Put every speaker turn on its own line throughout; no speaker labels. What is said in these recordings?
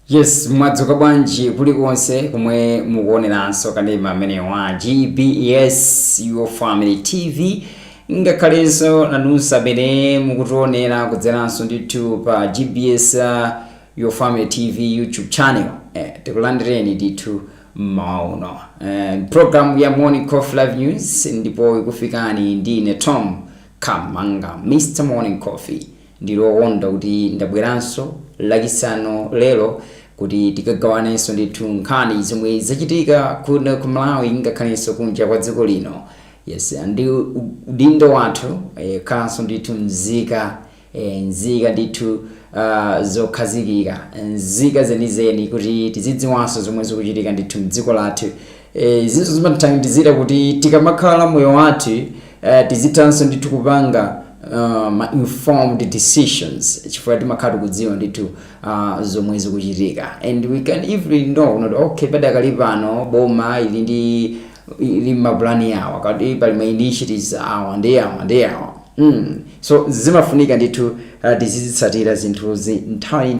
Yes, mwadzuka bwanji kulikonse kumwe mukuoneranso kanema amene wa GBS Your Family TV ngakhalenso nanunso amene mukutionera kudzeranso ndithu pa GBS Your Family TV YouTube channel. Tikulandireni ndithu mauno. Program ya Morning Coffee Live News ndipo ikufikani ndine Tom Kamanga, Mr. Morning Coffee. Ndilo wonda kuti ndabweranso lakisano lero kuti tikagawanenso ndithu nkhani zomwe zachitika kuno ku Malawi ngakhalenso kunja kwa dziko lino. Yes, ndi udindo wathu kanso ndithu nzika ndithu zokhazikika nzika zenizeni kuti tizidziwanso zomwe zikuchitika ndithu mdziko lathu. Zinso zimatithandizira kuti tikamakhala moyo wathu tizithanso ndithu kupanga informed decisions chifukwa timakhala kudziwa ndithu zomwe zikuchitika, and we can even know not okay padakali pano boma ili maplani yawo kati pali ma initiatives awa ndi awa. So zimafunika ndithu tizitsatira zinthuzi nthawi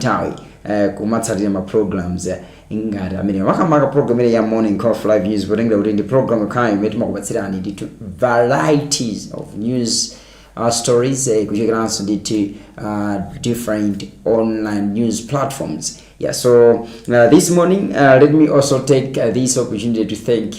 kumatsatira ma programs ingati amene wakamaka program ya Morning Coffee Live News potengera kuti ndi program khayi imene timakupatsirani ndithu varieties of news stories kuchekeranso ndithu different online news platforms. Yeah, so this morning let me also take this opportunity to thank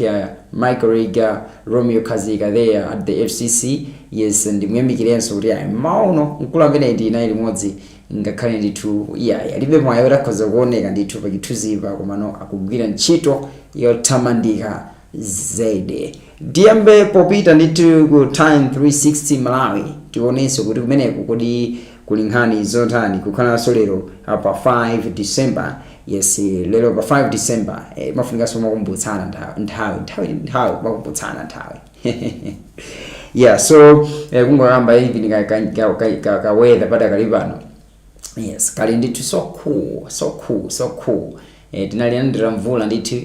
my colleague Romeo Kazika there at the FCC. Yes, and ndimuyamikirenso kuti mauno mkulu amene ndinayi limodzi ngakhale ndithu alibe mwayo rakhoza kuoneka ndithu pachithunzipa komano akugwira ntchito yotamandika zede. Diyambe popita ndithu ku Time 360 Malawi tionenso kuti kumeneko kodi kuli nkhani zotani kukhalanso lero pa 5 December. Yes, lero pa 5 December mafunikanso makumbutsana nthawi makumbutsana nthawi. Yeah, so kungokamba hivi ka weather padakali pano. Yes, kali ndithu so cool. Tinaliandira mvula ndithu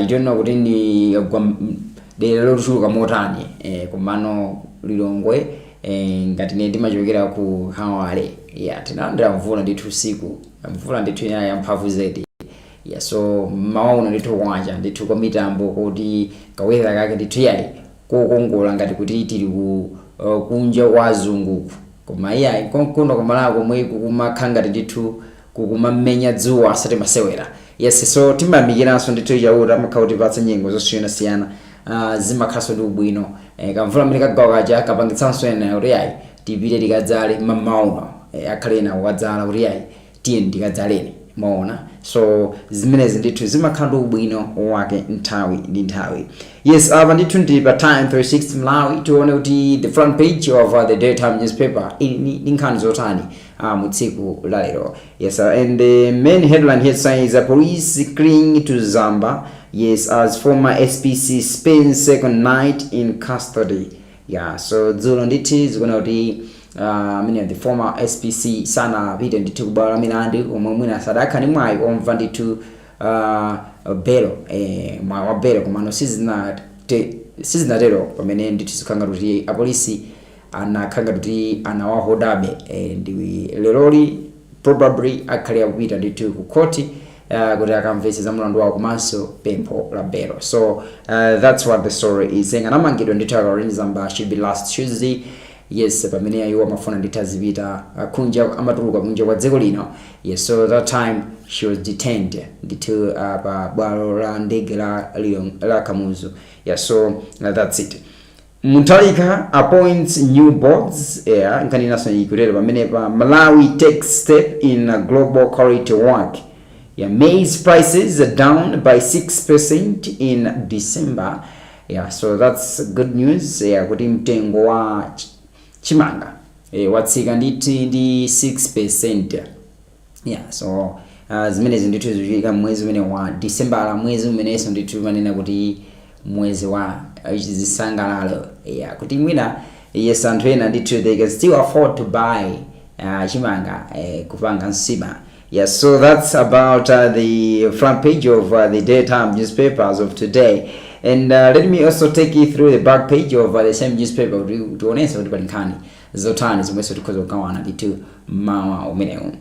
you don't know kuti ni dera lochuluka motani kumano Lilongwe ngati ne ndimachokera ku Hawale. Yeah, tinalandira mvula ndithu usiku, mvula ndithu ya mphamvu zedi. Yeah, so maono ndithu wanja ndithu kwa mitambo kuti kaweza kake ndithu yali kokongola ngati kuti tili kunja wa zunguku koma kuno kumalako komwe kukumakhanga ndithu kukumamenya dzuwa asati masewera. Yes, so timamikiranso ndithu yauta amakhala kuti patsa nyengo zosiyanasiyana zimakhalanso ndi ubwino kamvula mmene kagawa kaja kapangitsanso ena kuti tipite tikadzale mamauno akhale ena wadzala kuti tiye tikadzaleni maona. So zimenezi ndithu zimakhala ndi ubwino wake nthawi ndi nthawi. Yes, apa ndithu ndi pa Time 360 Malawi tione kuti the front page of the daytime newspaper ndi nkhani zotani mu tsiku la lero. Yes, and the main headline here says police cling to Zamba. Yes, as former SPC spends second night in custody. Yeah, so dzulo ndithu zikuona kuti the former SPC sana pita ndithu kubwalo milandu omwe mwina sadaka ni mwayi omva ndithu belo mwa wa belo komano sizinatero pamene ndithu zikhanga kuti apolisi anakhanga kuti anawahodabe ndi leroli probably akhale akupita ndithu ku koti kuti akamvetse za mlandu wawo komanso pempho la belo. So that's what the story is saying. Anamangidwa ndithu akarini Zamba should be last Tuesday. Yes, pamene ayiwa mafuna nditazipita kunja amatuluka kunja kwa dziko lino. Yes, so that time she was detained ndithu pa bwalo la ndege la Kamuzu. Yeah, so that's it. Mutharika appoints new boards. Nkani naso ikulero pamene pa Malawi takes step in global quality work. Yeah, maize prices are down by 6% in December. Yeah, so that's good news. Yeah, kuti mtengo wa chimanga watsika ndi 6%. Yeah, so zimenezi ndithu zikuchitika mwezi umene wa December, mwezi umeneso ndithu manena kuti mwezi wa zisangalalo. Yeah, kuti mwina yes anthu ena ndithu they can still afford to buy chimanga kupanga nsima. Yes, so that's about the front page of the daytime newspapers of today. And let me also take you through the back page of the same newspaper to onesa kuti pali nkhani zotani zomwe tikhoza kugawana ndithu mawa umenewu.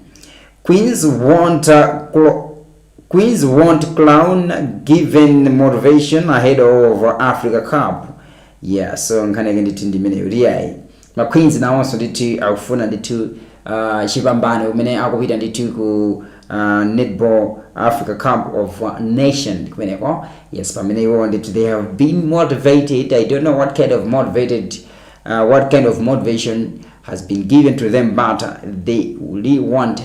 Queens want Queens want clown given motivation ahead of Africa Cup. Yeah, so nkhani ndithu ndimene uliyai ma Queens nawonso ndithu akufuna ndithu chipambano umene akupita ndithu ku Netball Africa Cup of Nation kumeneko. Yes, pamene iwo ndithu they have been motivated. I don't know what kind of motivation has been given to them, but they really want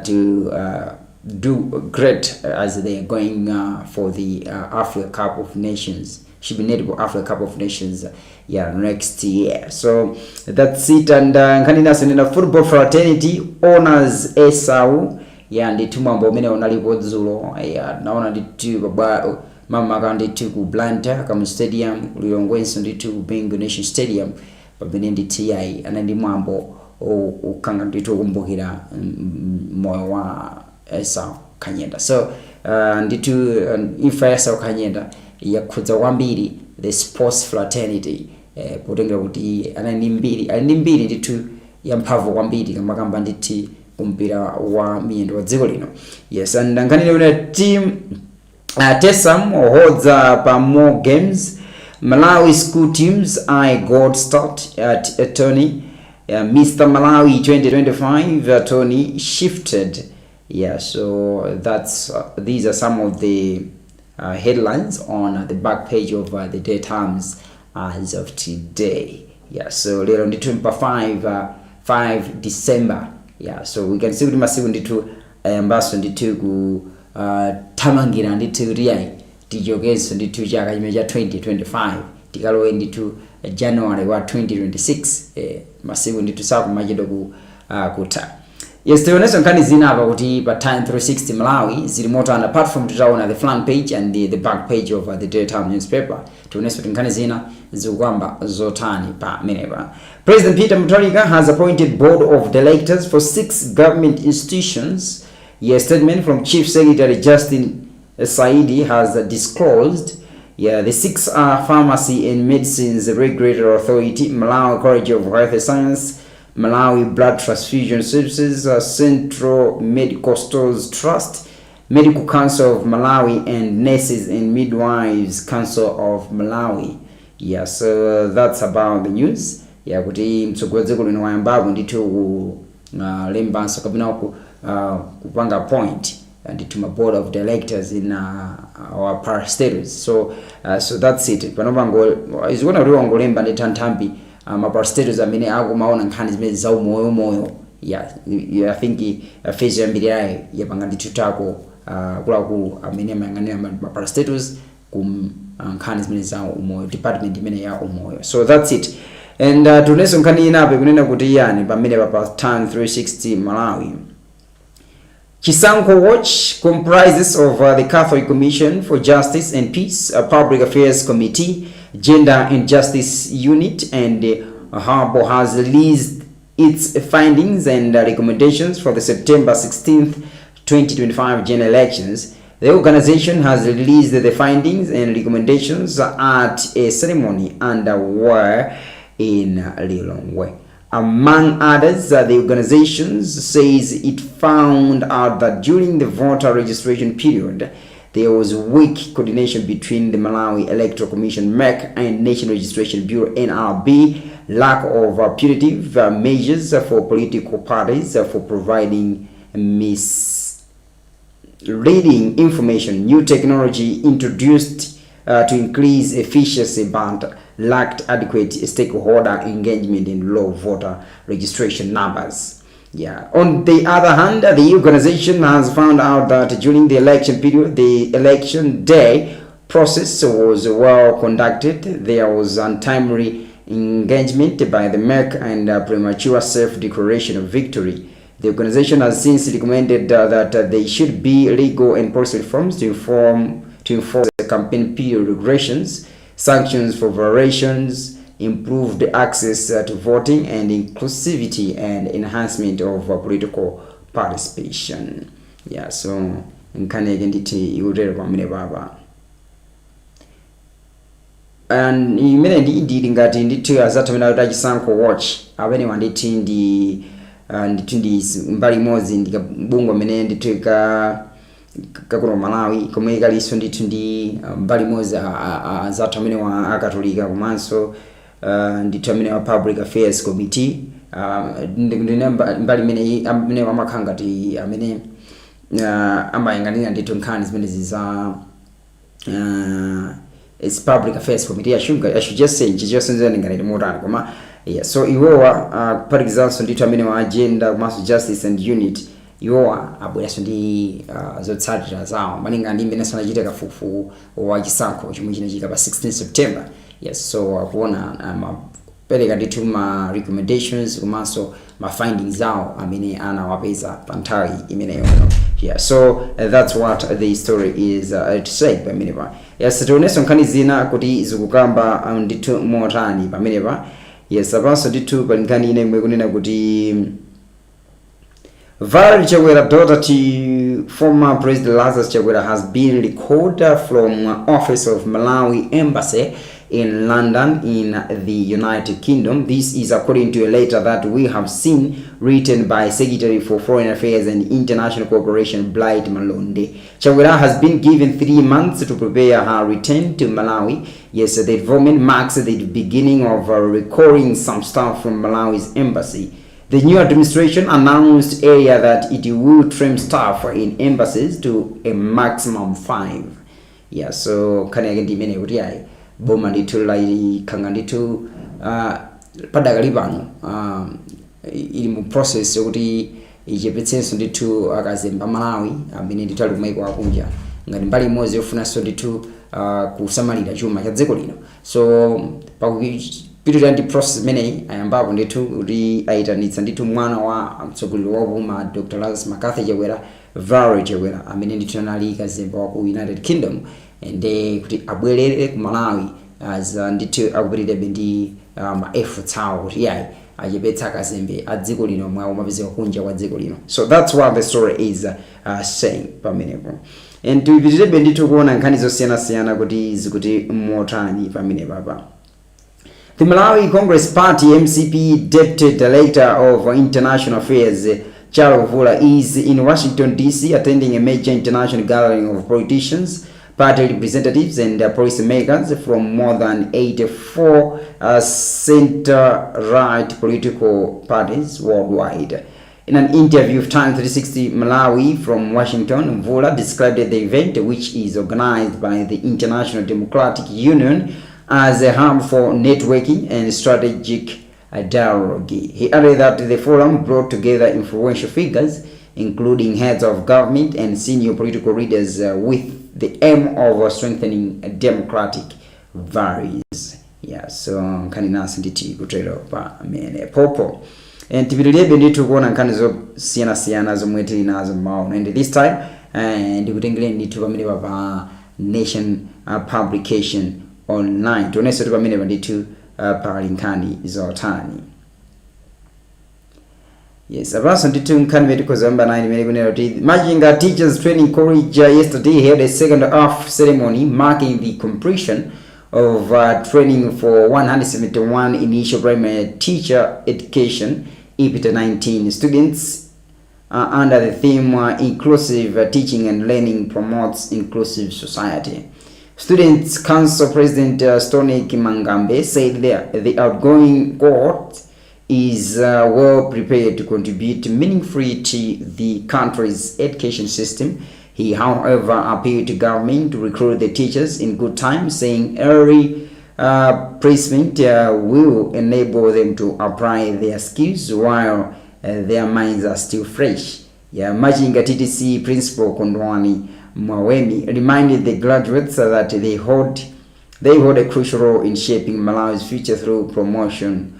to do great as they are going for the Africa Cup of Nations. Should be Netball Africa Cup of Nations next year. So that's it. And nkanina senena football fraternity honors Esau ndithu mambo amene unalipo dzulo naona ndithu baba mama akandithu ku Blantyre Kamu Stadium Lilongwenso ndithu ku Bingu Nation Stadium pamene ndithu anandi mwambo ukanga ndithu kumbukira moyo wa Esau Kanyenda. So ndithu imfa ya Esau Kanyenda yakhudza kwambiri the sports fraternity potengera kuti anali mbiri ndithu yamphamvu kwambiri kamakamba ndithu kumpira wa miyendo wa dziko lino. Yes, and nkanene una team TESAM ohodza pa more games. Malawi school teams got start at Tony Mr. Malawi 2025 Tony shifted. Yeah, so that's these are some of the headlines on the back page of the Day Times as of today. Yeah, so lero ndithu pa 5 December. Yeah, so we can see kuti masiku ndithu ambaso ndithu ku tamangira ndithu riyai tijokeso ndithu chaka chimene cha 2025 tikalowe ndithu January wa 2026 masiku ndithu sakumachedwa kutha. Yes, tioneso nkhani zina apa kuti pa Time 360 Malawi zili motanda apart from tutaona the front page and the back page of the Day Times newspaper. Tioneso nkhani zina zikukwamba zotani pa menepa. President Peter Mutharika has appointed board of directors for 6 government institutions. A statement from Chief Secretary Justin Saidi has disclosed the 6 are Pharmacy and Medicines Regulatory Authority, Malawi College of Health Science, Malawi Blood Transfusion Services, Central Medical Stores Trust, Medical Council of Malawi, and Nurses and Midwives Council of Malawi. Yeah, so that's about the news. Yeah, kuti mtsogoledzeko lino wayambapo ndithu lembanso kapena kupanga point ndithu ma board of directors in our parastatals. So that's it. Panopango izikuona kuti wangolemba ndithu nthambi ma parastatals amene akumaona nkhani zimene za umoyo. Yeah, I think phase yambirirai yapanga ndithu tako kulakulu amene amayang'anira ma parastatals ku nkhani zimene za umoyo department imene ya umoyo. So that's it. And tuneso nkhani inape kunena kuti yani pamene pa Time 360 Malawi. Chisankho Watch comprises of the Catholic Commission for Justice and Peace, a Public Affairs Committee, Gender and Justice Unit, and Harbour has released its findings and recommendations for the September 16th, 2025 general elections. The organization has released the findings and recommendations at a ceremony underway in Lilongwe. Among others, the organization says it found out that during the voter registration period, there was weak coordination between the Malawi Electoral Commission (MEC) and National Registration Bureau (NRB), lack of punitive measures for political parties for providing misleading information, new technology introduced to increase efficiency but lacked adequate stakeholder engagement in low voter registration numbers. Yeah. On the other hand, the organization has found out that during the election period, the election day process was well conducted. There was untimely engagement by the MEC and premature self-declaration of victory. The organization has since recommended that there should be legal and policy reforms to enforce the campaign period regulations, sanctions for violations, improved access to voting, and inclusivity and enhancement of political participation. Yeah, so nkane identity yurere pamene baba. And imene ndi ngati ndithu azatamena kuti Chisankho Watch amene wanditi ndi mbali mozi ndikabungo amene ndithu kakuno Malawi komwe kalinso ndithu ndi mbali moza zathu amene wa akatolika komanso ndithu amene wa Public Affairs Committee ndine mbali amene amakhala ngati amene amayang'anira ndithu nkhani zimene za it's Public Affairs Committee. I should just say chichosenzera ngati motani koma yeah. So iwowa parikizanso ndithu amene wa agenda komanso justice and unity iwowa abweranso ndi zotsatira zawo malinga ndi mmene sanachite kafukufuku wa chisankho chomwe chinachitika pa 16 September. Yes, so akuona pereka ndithu ma recommendations komanso ma findings zawo amene anawapeza pa nthawi imeneyo. Yeah, so that's what the story is to say pamenepa. Yes, tionenso nkhani zina kuti zikukamba ndithu motani pamenepa. Yes, apanso ndithu pali nkhani ine imwe kunena kuti Valerie Chakwera, daughter to former President Lazarus Chakwera, has been recalled from office of Malawi Embassy in London in the United Kingdom. This is according to a letter that we have seen written by Secretary for Foreign Affairs and International Cooperation Blight Malonde. Chakwera has been given 3 months to prepare her return to Malawi. Yes, the involvement marks the beginning of recalling some staff from Malawi's embassy. The new administration announced earlier that it will trim staff in embassies to a maximum 5. Yeah, so kani yake ndimene kuti yayi boma ndithu lai khanga ndithu padakali pano ili mu process yokuti ichepetsenso ndithu akazemba Malawi amene ndithu ali kumaiko akunja ngati mbali imodzi yofunanso ndithu kusamalira chuma cha dziko lino. So pakupitira ndi process imeneyi ayambapo ndithu kuti ayitanitsa ndithu mwana wa mtsogoleri wa boma Dr. Lazarus Makathi Chakwera, Valerie Chakwera amene ndithu anali kazemba wa ku United Kingdom ende kuti abwerere ku Malawi za ndithu akupitirebe ndi efforts awo kuti yayi achepetsa akazembe a dziko lino mwawo mapezeka kunja kwa dziko lino. So that's what the story is saying pamenepo. And tuipitirebe ndithu kuona nkhani zosiyana-siyana kuti zikuti motani pamenepo apa. The Malawi Congress Party MCP Deputy Director of International Affairs Charles Vula is in Washington DC attending a major international gathering of politicians, party representatives and policymakers from more than 84 center-right political parties worldwide. In an interview with Time 360 Malawi from Washington, Vula described the event, which is organized by the International Democratic Union, as a hub for networking and strategic dialogue. He added that the forum brought together influential figures, including heads of government and senior political leaders, with the aim of strengthening democratic values. Yeah, so kanina nditi kutero pa mene popo. And tibilebe ndithu kuona nkhani zo siyana zomwe tili nazo maono. And this time ndikutengere ndithu pamene pa Nation publication online. Tionese tu pamene ndithu pali nkhani zotani. Yes, abaso ndithu nkhani mediko zamba 9 imene kunena kuti Machinga Teachers Training College yesterday held a second half ceremony marking the completion of training for 171 initial primary teacher education EPITA 19 students under the theme Inclusive Teaching and Learning Promotes Inclusive Society. Students' Council President Stony Kimangambe said the outgoing cohort is well prepared to contribute meaningfully to the country's education system. He, however, appealed to government to recruit the teachers in good time, saying early placement will enable them to apply their skills while their minds are still fresh. Machinga TTC Principal Kondwani Mwawemi reminded the graduates that they hold a crucial role in shaping Malawi's future through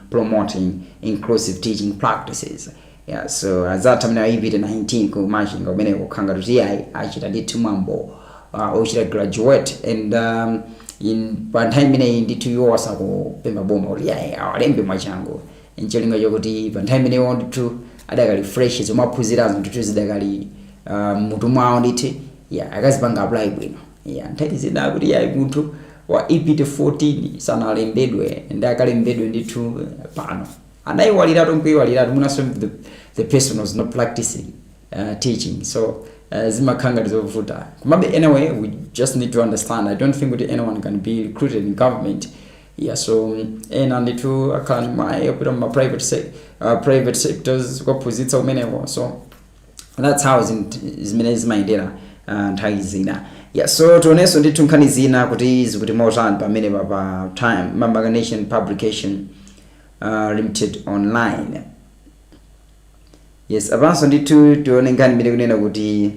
promoting inclusive teaching practices. Yeah, so azata mna EPITA 19 ku Machinga umene kukhanga kuti yayi achita ndithu mwambo ochita graduate and in pantime imene ndithu yosa kupemba boma kuti yayi awalembe mwachangu ncholinga chokuti pantime imene ndithu adakali fresh zomaphunzirazo ndithu zidakali mutu mwawo ndithu akazipanga apply bwino. Nthawi zina kuti yayi munthu wa EPITA 14 sanalembedwe ndakalembedwe ndithu pano anayiwaliratu nkuyiwaliratu munaso the person was not practicing teaching. So zimakhanga lizovuta. Kumabe anyway, we just need to understand. I don't think that anyone can be recruited in government. Yeah, so ena nditu akani opera ma private sectors kupuzitsa umenewo. So that's how zimene zimayendera nthawi zina. Yeah, so tionenso ndithu nkhani zina kuti zikuti motani pamene pa time Mamba Nation Publication Limited online. Yes, apanso ndithu tione nkhani imene kunena kuti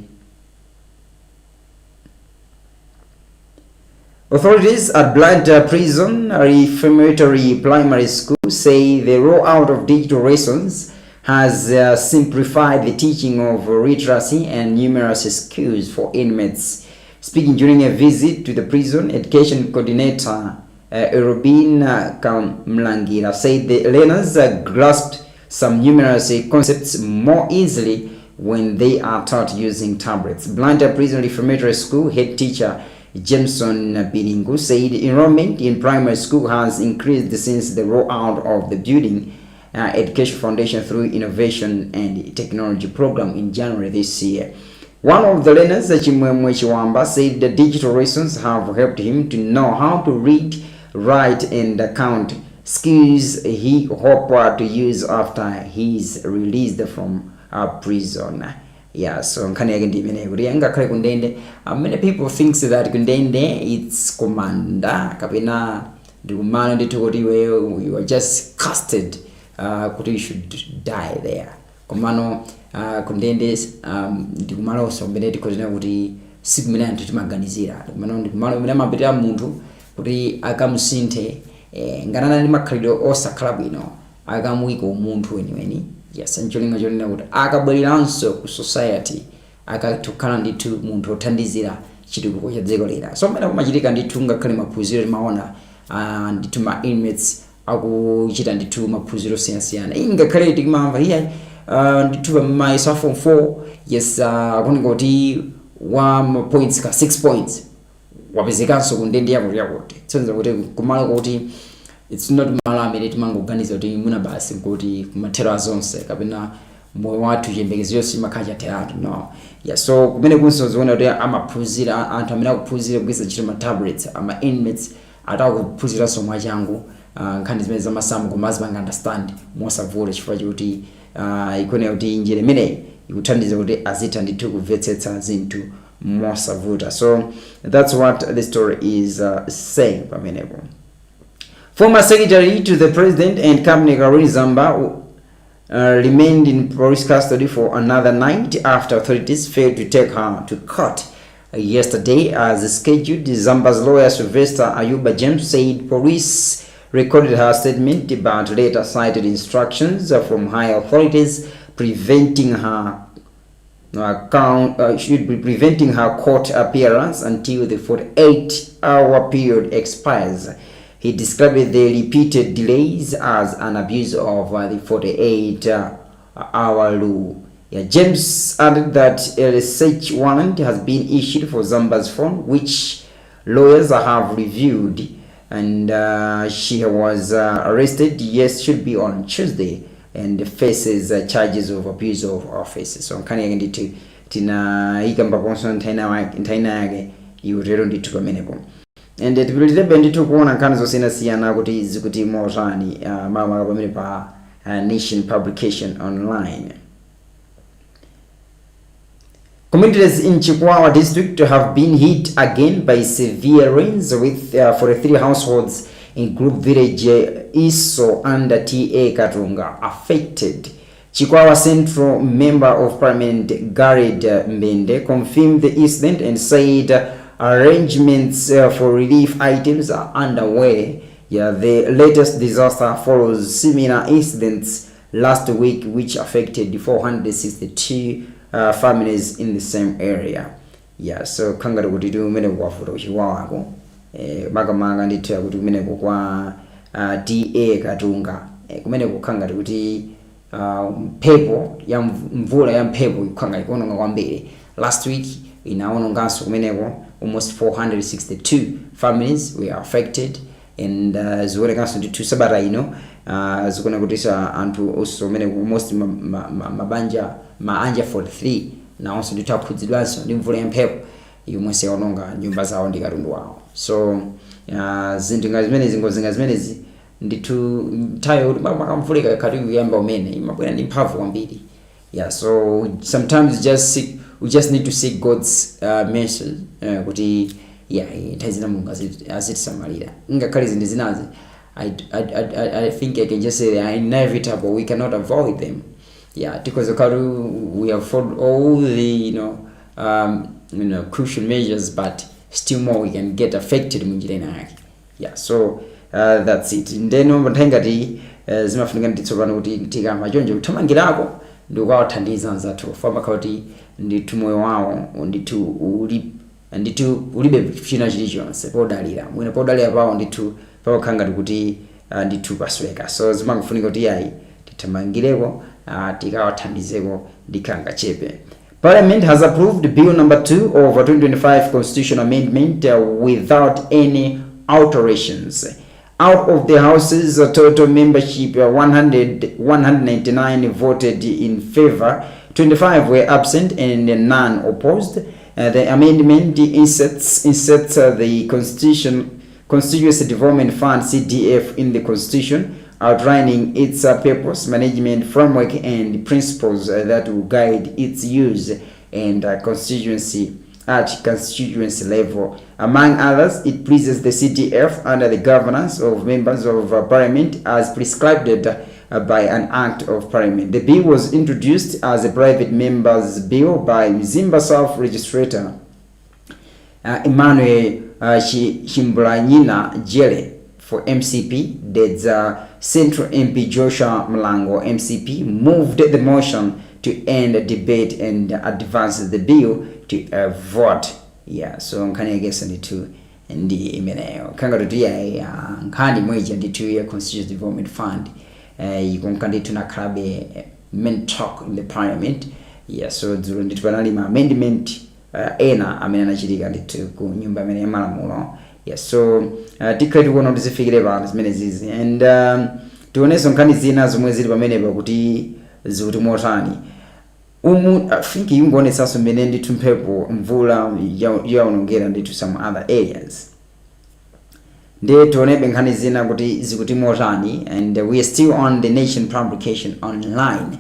authorities at Blantyre Prison Reformatory Primary School say the rollout of digital lessons has simplified the teaching of literacy and numeracy skills for inmates. Speaking during a visit to the prison, education coordinator Robin Kamlangira said the learners grasped some numeracy concepts more easily when they are taught using tablets. Blantyre Prison Reformatory School head teacher Jameson Biringu said enrollment in primary school has increased since the rollout of the Building Education Foundation through Innovation and Technology program in January this year. One of the learners, Chimwemwe Chiwamba, said the digital lessons have helped him to know how to read, write, and count, skills he hoped to use after he's released from prison. Yeah, so nkhani yake ndi imene kuti ngakhale kundende many people thinks that kundende it's commander kapena ndikumana ndithu kuti you are just casted kuti you should die there. Komano kundende ndikumalonso mmene tikhozena kuti sikumene anthu timaganizira. Komano ndikumalo mmene amapitira munthu kuti akamusinthe nganana ndi makhalidwe osakhala bwino akamuyika umunthu weniweni. Yes, ncholinga chonena kuti akabweriranso ku society akatukhala ndithu munthu othandizira chitukuko cha dziko lera. So mmene kumachitika ndithu ngakhale maphunziro timaona ndithu ma inmates akuchita ndithu maphunziro siyana. Ngakhale tikimamva iye ndithu ma isa form 4 yes akuoneka kuti 1 points ka 6 points wapezekanso kundende yakuti tsenza kuti kumala kuti it's not malo amene timangoganiza kuti muna basi kuti kumathero azonse kapena moyo wathu chiyembekezo yonse imakhala teratu no. Yeah, so kumene kunso ziona kuti amaphunzira anthu amene akuphunzira kugwiritsa ntchito ma tablets ama inmates atakuphunziranso mwachangu nkhani zimene zamasamu koma azimanga understand mosavuta chifukwa choti ikuoneka kuti njira imeneyi ikuthandiza kuti azitha ndithu kumvetsetsa zinthu mosavuta. So that's what the story is saying pamenepo. Former Secretary to the President and Cabinet Caroline Zamba remained in police custody for another night after authorities failed to take her to court yesterday as scheduled. Zamba's lawyer Sylvester Ayuba James said police recorded her statement but later cited instructions from higher authorities preventing her preventing her court appearance until the 48-hour period expires. He described the repeated delays as an abuse of the 48-hour rule. Yeah, James added that a search warrant has been issued for Zamba's phone, which lawyers have reviewed, and she was arrested should be on Tuesday and faces charges of abuse of office. So nkani yake nditu tina ikamba ponso ntaina yake iutero nditu pamenepo. And tipilitebe ndithu kuona nkhani zosiyana kuti zikuti motani mama pamene pa Nation Publication online. Communities in Chikwawa district have been hit again by severe rains with 43 households in group village Iso under TA Katunga affected. Chikwawa Central Member of Parliament Gareth Mbende confirmed the incident and said arrangements for relief items are underway. Yeah, the latest disaster follows similar incidents last week which affected 462 families in the same area. Yeah, so kangari kuti tumene kwafuta kuchiwawako makamanga ndithu kuti kumene kwa TA Katunga kumene kukhangati kuti mphepo ya mvula ya mphepo ikhanga ikuononga kwambiri. Last week inaononganso kumeneko almost 462 families were affected and zikuonekanso ndithu sabata ino zikuona kuti anthu also kumene almost mabanja maanja 43 nawonso ndithu akhudzidwanso ndi mvula yamphepo yomwe yaononga nyumba zawo ndi katundu wawo. So zinthu ngati zimenezi, ngozi ngati zimenezi ndithu nthawi kuti makamvulika khati kuyamba umene imabwera ndi mphamvu kwambiri. So sometimes we just need to seek God's mercy kuti nthawi zina Mulungu azitisamalira. Ngakhale zinthu zinazi I think I can just say they are inevitable. We cannot avoid them. Because we have followed all the crucial measures, but still more we can get affected munjira yake. So that's it. Ndeno mbatengati zimafunika nditsopano kuti tikama chonje kuthamangirako ndikawathandiza anzathu famba kuti ndithu moyo wawo ndithu ulibe china chilichonse podalira mwina podalira pawo ndithu pawakhanga kuti ndithu pasweka. So zimafunika kuti tithamangireko tikawathandizeko ndikhanga chepe. Parliament has approved Bill number 2 of 2025 Constitutional Amendment without any alterations. Out of the House's total membership, 199 voted in favor, 25 were absent, and none opposed. The amendment inserts the Constituency Development Fund (CDF) in the Constitution, outlining its purpose, management framework, and principles that will guide its use and constituency level. Among others, it places the CDF under the governance of members of Parliament as prescribed by an Act of Parliament. The bill was introduced as a private member's bill by Mzimba South Registrator Emmanuel Chimbulanyina Jele for MCP. The Central MP Joshua Mlango MCP moved the motion to end the debate and advance the bill to a vote. So nkhani yagesa nditu ndi imeneyo kanga kuti nkhani mweja nditu ya Constituency Development Fund ikonka nditu na klabe main talk in the Parliament. So dzulo nditu panali ma amendment ena amene anachitika nditu ku nyumba imene ya malamulo. So tikati kuona kuti zifikire pano zimene zizi and tionenso nkhani zina zomwe zili pamenepa kuti zikuti motani. I think yungonetsanso mmene ndithu mphepo mvula yaonongera ndithu some other areas. Ndiye tionebe nkhani zina kuti zikuti motani, and we are still on the Nation publication online.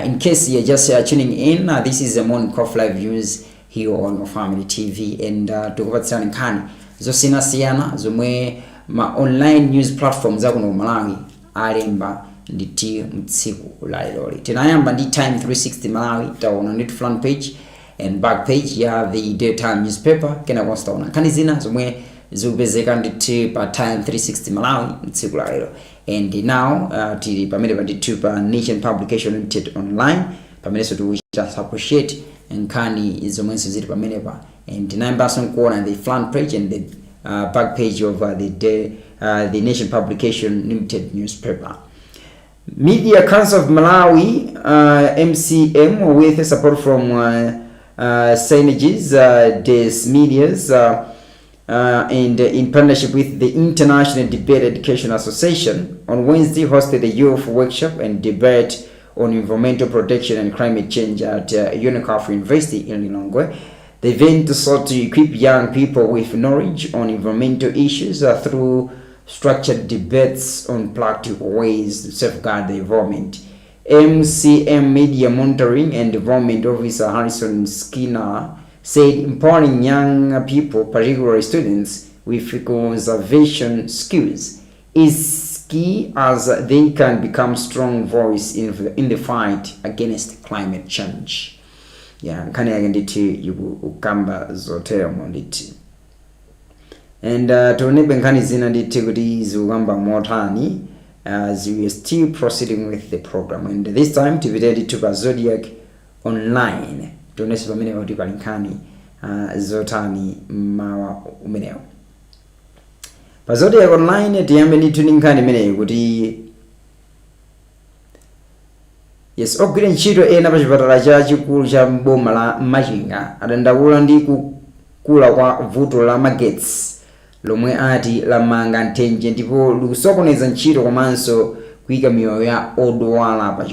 In case you're just tuning in, this is the Morning Coffee Live News here on Your Family TV, and tukupatsirani nkhani zosiyanasiyana zomwe ma online news platforms akuno Malawi alemba nditi mtsiku la lero. Tinayamba ndi Time 360 Malawi, taona ndi front page and back page ya the daytime newspaper, kena konstaona nkhani zina zomwe zikupezeka nditi pa Time 360 Malawi mtsiku la lero. And now tili pamene ndithu pa Nation Publication Limited online, pamene so we just appreciate nkhani zomwenso zili pamene pa, and tinayambanso kuona the front page and the back page of the Nation Publication Limited newspaper. Media Council of Malawi, MCM, with support from Synergies, Des Medias, and in partnership with the International Debate Education Association, on Wednesday hosted a youth workshop and debate on environmental protection and climate change at UNICAF University in Lilongwe. The event sought to equip young people with knowledge on environmental issues through structured debates on practical ways to safeguard the environment. MCM Media Monitoring and Development Officer Harrison Skinner said empowering young people, particularly students, with conservation skills is key as they can become strong voice in the fight against climate change. Nkani yake nditi ukamba zotero monditi. And tionebe nkhani zina nditi kuti zikukamba motani as we are still proceeding with the program. And this time tipitedi pa Zodiac online. Tionese pamene kuti pali nkhani zotani mawa umenewo. Pa Zodiac online tiyambe ndithu ndi nkhani imeneyo kuti ogwira ntchito ena pa chipatala chachikulu cha boma la Machinga adandaula ndi kukula kwa vuto la magetsi lomwe ati lamanga nthenje ndipo likusokoneza ntchito komanso kuyika miyoyo ya odwala pa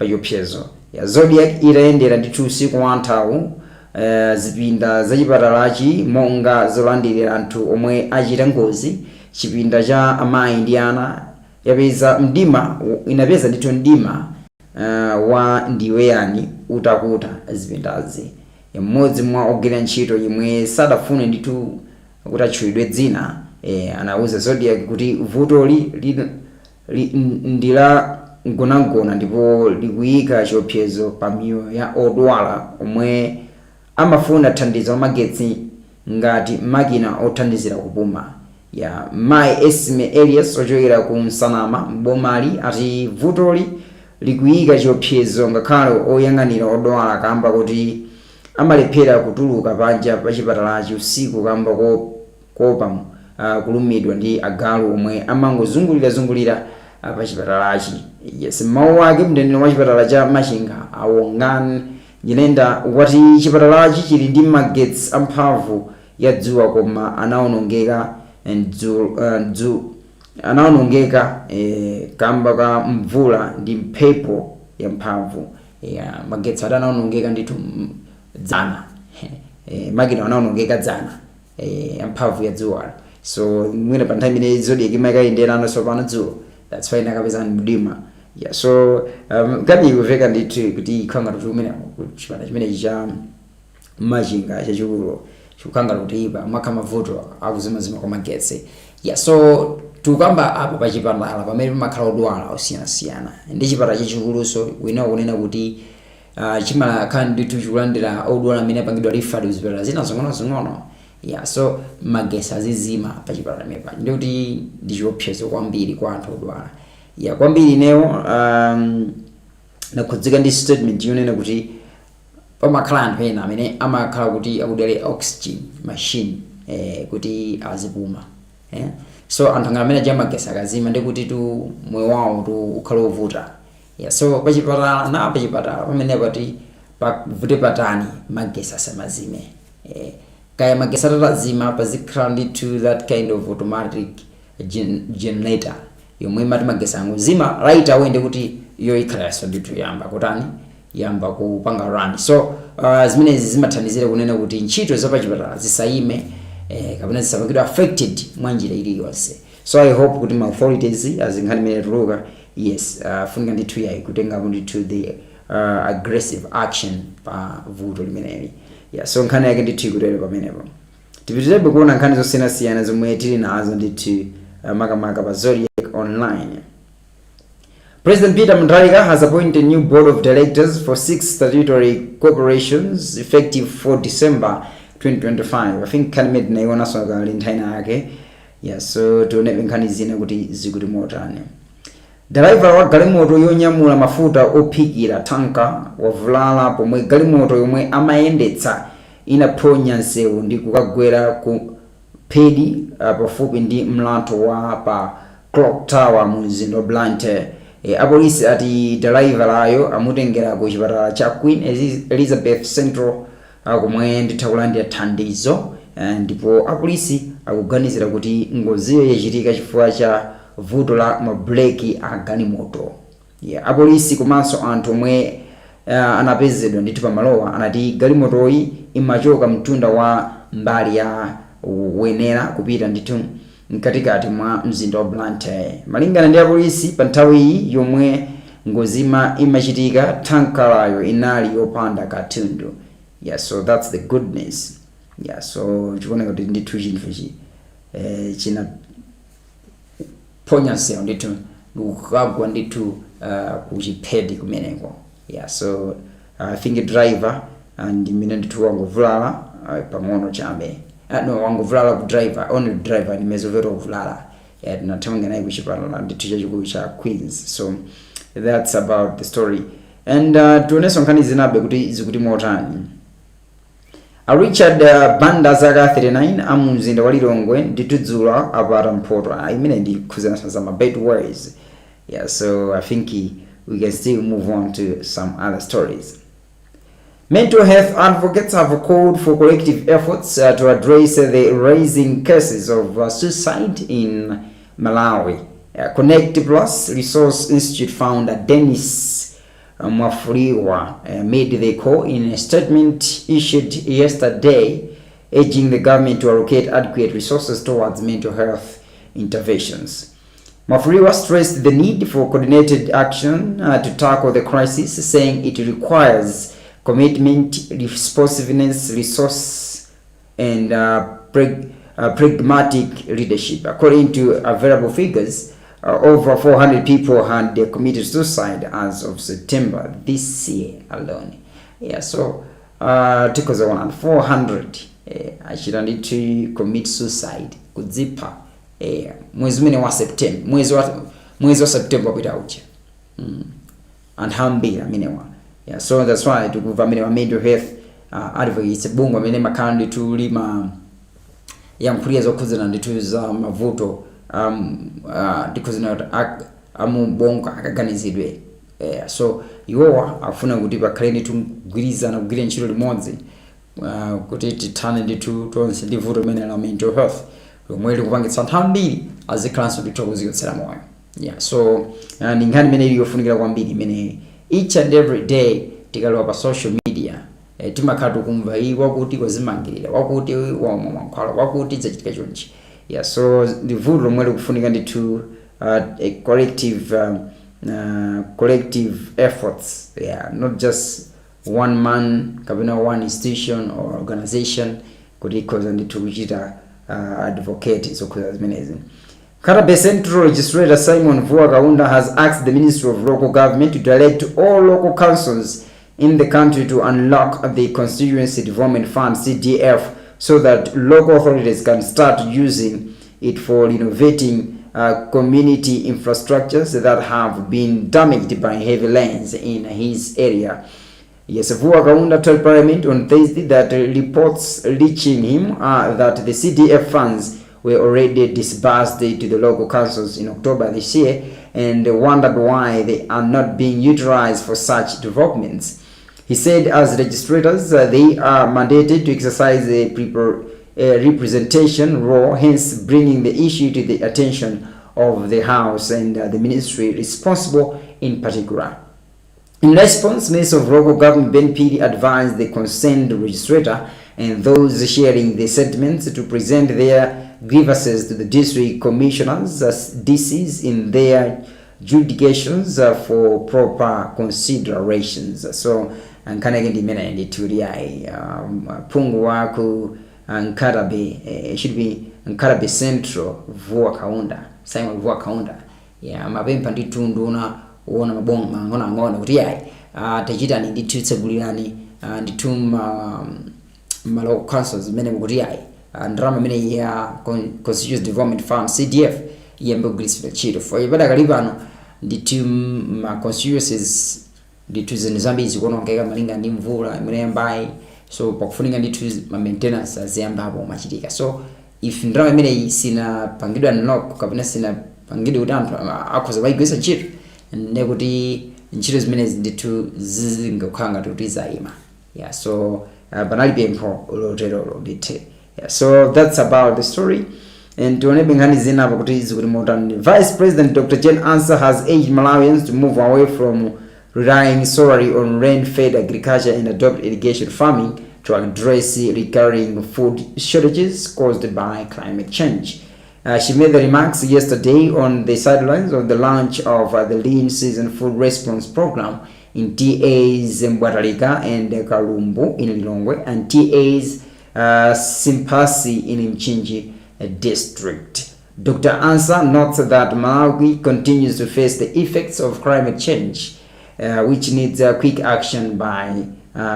chiopsezo. ya Zodiac itayendera ndithu usiku wa anthawu zipinda zachipatalachi monga zolandirira anthu omwe achita ngozi. Chipinda cha amayi ndi ana inapeza ndithu mdima wa ndiweyani utakuta zipindazi. Mmodzi mwa ogwira ntchito yemwe sadafune ndithu kuti atchulidwe dzina anauza Zodiac kuti vutoli ndila ngonangona ndipo likuyika chiopsezo pa miyoyo ya odwala omwe amafuna thandizo la magetsi ngati makina othandizira kupuma. Mayi Esme Elias ochokera ku Nsanama mbomali ati vutoli likuyika chiopsezo ngakhale oyang'anira odwala kamba kuti amalephera kutuluka panja pa chipatalachi usiku kamba kopa kulumidwa ndi agalu omwe amangozungulira pa chipatalachi. Mawu ake mneneri wa chipatala cha Machinga Awongan Nyilenda wati chipatalachi chili ndi magetsi amphamvu ya dzuwa koma anaonongeka kamba ka mvula ndi mphepo ya mphamvu. Magetsi anaonongeka ndithu dzana makina anaonongeka dzana amphamvu ya dzuwa. So mwina pa nthawi imene Zodiac imayendera naso pano dzuwa, that's why nakapeza mdima. So kani ikuveka ndithu kuti ikhanga kuti umene chipanda chimene cha Machinga chachikulu chikukanga kuti ipa makama vuto akuzimazima kwa magetsi. So tukamba apo pa chipatala pamene pamakhala odwala osiyanasiyana ndi chipatala chachikuluso wina kunena kuti chimakhala ndithu chikulandira odwala amene apangidwa referred kuzipatala zina zing'ono. So magetsi azizima pa chipatala mepa ndikuti ndi chiopsezo kwambiri kwa anthu odwala. Kwambiri newo nakhudzika ndi statement yonena kuti pamakhala anthu ena amene amakhala kuti akudwala oxygen machine kuti azipuma. So anthu amene aja magetsi akazima ndikuti tu moyo wawo tu ukhala ovuta. So pa chipatala pamene pati pavute patani magetsi asamazime. Kaya magetsi atazima pazikhala ndithu that kind of automatic generator yomwe imati magetsi angozima right away ndikuti iyo ikhalanso ndithu yamba kupanga run. So zimenezi zimathandizira kunena kuti ntchito za chipatala zisayime kapena zisapangidwe affected mwa njira iliyonse. So I hope kuti ma authorities azinkhani imene tuluka funika ndithu yayi kutengapo ndithu the aggressive action pa vuto limeneli. So nkhani yake ndithu ikutero pamenepo. Tipitiribe kuona nkhani zosiyanasiyana zomwe tili nazo ndithu makamaka pa Zodiac Online. President Peter Mutharika has appointed a new board of directors for 6 statutory corporations effective 4 December 2025. I think can made naiona so kali ntaina yake. So tuone nkhani zina kuti zikuti motani. Driver wa galimoto yonyamula mafuta ophikira tanka wavulala pomwe galimoto yomwe amayendetsa inaphonya nsewu ndi kukagwera ku phedi pafupi ndi mlatho wa pa Clock Tower mu mzinda wa Blantyre. Apolisi ati driver layo amutengera ku chipatala cha Queen Elizabeth Central komwe nditha kulandira thandizo ndipo apolisi akuganizira kuti ngoziyo yachitika chifukwa cha vuto la mabreki a galimoto. Apolisi komanso anthu omwe anapezedwa ndithu pamalowa anati galimotoyi imachoka mtunda wa mbali ya Wenera kupita ndithu mkatikati mwa mzinda wa Blantyre. Malingana ndi apolisi pa nthawi iyi yomwe ngozima imachitika tanka layo inali yopanda katundu. So that's the goodness. So chikuoneka kuti ndithu chinthu china ponya nsewu ndithu kukagwa ndithu kuchiphedi kumeneko. So I think driver and mine ndithu wangovulala pang'ono chabe. No wangovulala ku driver, only driver nimezovera ovulala. Nathamanga naye kuchipatala ndithu chachikulu cha Queens. So that's about the story. And tuoneso nkhani zinabe kuti zikuti motani. Richard Banda zaka 39 amunzinda wa Lilongwe nditudzula apata mphoto imene ndikhuzana some bad words. So I think we can still move on to some other stories. Mental health advocates have called for collective efforts to address the rising cases of suicide in Malawi. Connect Plus Resource Institute founder Dennis Mafuriwa made the call in a statement issued yesterday, urging the government to allocate adequate resources towards mental health interventions. Mafuriwa stressed the need for coordinated action to tackle the crisis, saying it requires commitment, responsiveness, resource, and pragmatic leadership. According to available figures, over 400 people had committed suicide as of September this year alone. Yeah, so because around 400 actually to commit suicide kudzipa mwezi mwene wa September, mwezi wa September without and hambira minewa. Yeah, so that's why tukuva minewa mental health advocates bungu amene makandi tulima yankhuliya zokhuzana ndithu za mavuto ndikhuzana amubongo akaganizidwe. So iwowa afuna kuti pakhale ndithu kugwirizana kugwira ntchito limodzi kuti tithane ndithu tonse ndi vuto limene la mental health lomwe likupangitsa anthu ambiri azikhalanso ndithu kuziyotsera moyo. Yeah, so ndi nkhani imene iliyofunikira kwambiri imene each and every day tikalowa pa social media timakhala tikumva wakuti kwazimangirira, wakuti wamwa mankhwala, wakuti zachitika chonchi. Yeah, so the vuto lomwe likufunika ndithu a collective efforts. Yeah, not just one man kapena one institution or organization kuti ikhoza ndithu kuchita advocate zokhuza zimenezi. Karabe Central Registrator Simon Vuwa Kaunda has asked the Ministry of Local Government to direct all local councils in the country to unlock the Constituency Development Fund CDF so that local authorities can start using it for renovating community infrastructures that have been damaged by heavy rains in his area. Yes, Vuwa Kaunda told Parliament on Thursday that reports reaching him are that the CDF funds were already disbursed to the local councils in October this year and wondered why they are not being utilized for such developments. He said as registrators, they are mandated to exercise a representation role, hence bringing the issue to the attention of the House and the ministry responsible in particular. In response, Minister of Local Government Ben Pili advised the concerned registrator and those sharing the sentiments to present their grievances to the district commissioners as DCs in their judications for proper considerations. So ankanage ndimena nditulia pungu waku Nkarabe should be Nkarabe Central Vuwa Kaunda, Simon Vuwa Kaunda. Yeah, mapempa nditundu uona mabonga ngona kuti yayi tachita ni nditsegulirani ndituma malo councils mene kuti yayi ndrama mene ya Constituency Development Fund CDF yembe grisful chiro for ibada kalipano ndituma constituencies ndituze zambizi kuonongeka malinga ndi mvula imene yambayi, so pakufunika ndithu ma maintenance aziyambapo machitika. So if ndrama imene sina pangidwa knock kapena sina pangidwa kuti anthu akhoza bayigwisa ntchito ndekuti ntchito zimenezi ndithu zingakhala kuti zayima. Yeah, so banali pempho lotero ndithe. Yeah, so that's about the story. And to enable zina kuti zikuti modern Vice President Dr. Jane Ansah has urged Malawians to move away from relying solely on rain-fed agriculture and adopt irrigation farming to address recurring food shortages caused by climate change. She made the remarks yesterday on the sidelines of the launch of the Lean Season Food Response Program in TA's Mbwatalika and Kalumbu in Lilongwe and TA's Simpasi in Mchinji district. Dr. Ansah notes that Malawi continues to face the effects of climate change, which needs quick action by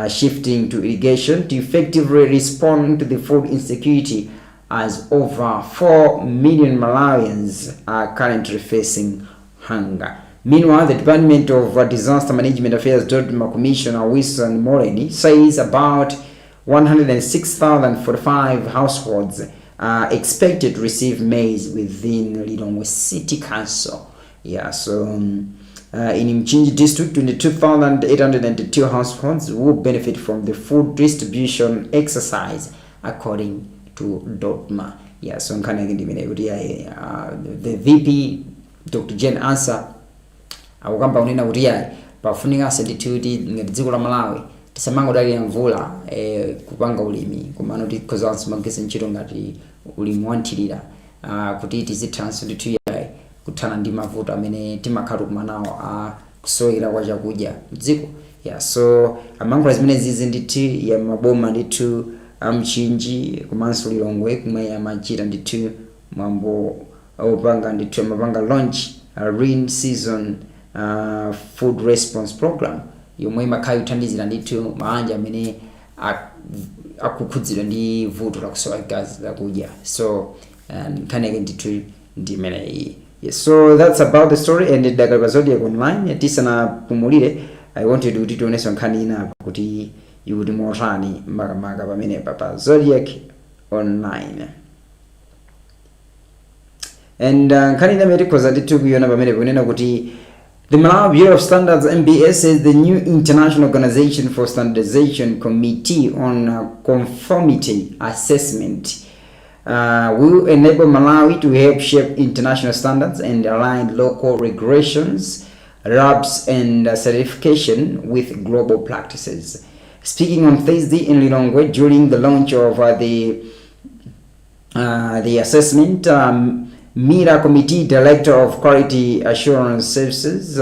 shifting to irrigation to effectively respond to the food insecurity, as over 4 million Malawians are currently facing hunger. Meanwhile, the Department of Disaster Management Affairs Dodoma Commissioner Wilson Moreni says about 106,045 households are expected to receive maize within Lilongwe City Council. Yeah, so in Mchinji District, 22,892 households will benefit from the food distribution exercise, according to Dodoma. Yeah, so the VP Dr. Jane Ansah akukamba unena kuti pafunika sendituti ngati dziko la Malawi tisamangodalira mvula kupanga ulimi komano tikozanso magesa ntchito ngati ulimi wanthirira kuti tizithanso ndithu kuthana ndi mavuto amene timakhala kumanawo kusowekera kwa chakudya mdziko. So amankhula zimene zizi ndithu ya maboma ndithu amchinji komanso Lilongwe kumwe amachita ndithu mwambo opanga ndithu amapanga launch rain season food response program yomwe imakhala kuthandizira ndithu mabanja amene akukhudzidwa ndi vuto la kusowa gazi lakudya. So nkhani ndithu ndi imeneyi. So that's about the story and Dakar Zodiac Online. Tisanapumulire I wanted to tioneso nkhani ina kuti yuli motani makamaka pamene pa Zodiac Online. And nkhani ina metikoza ndithu kuiona pamene kunena kuti the Malawi Bureau of Standards MBS is the new international organization for standardization committee on conformity assessment. Will enable Malawi to help shape international standards and align local regulations, RABs and certification with global practices. Speaking on Thursday in Lilongwe during the launch of the assessment, MIRA Committee Director of Quality Assurance Services,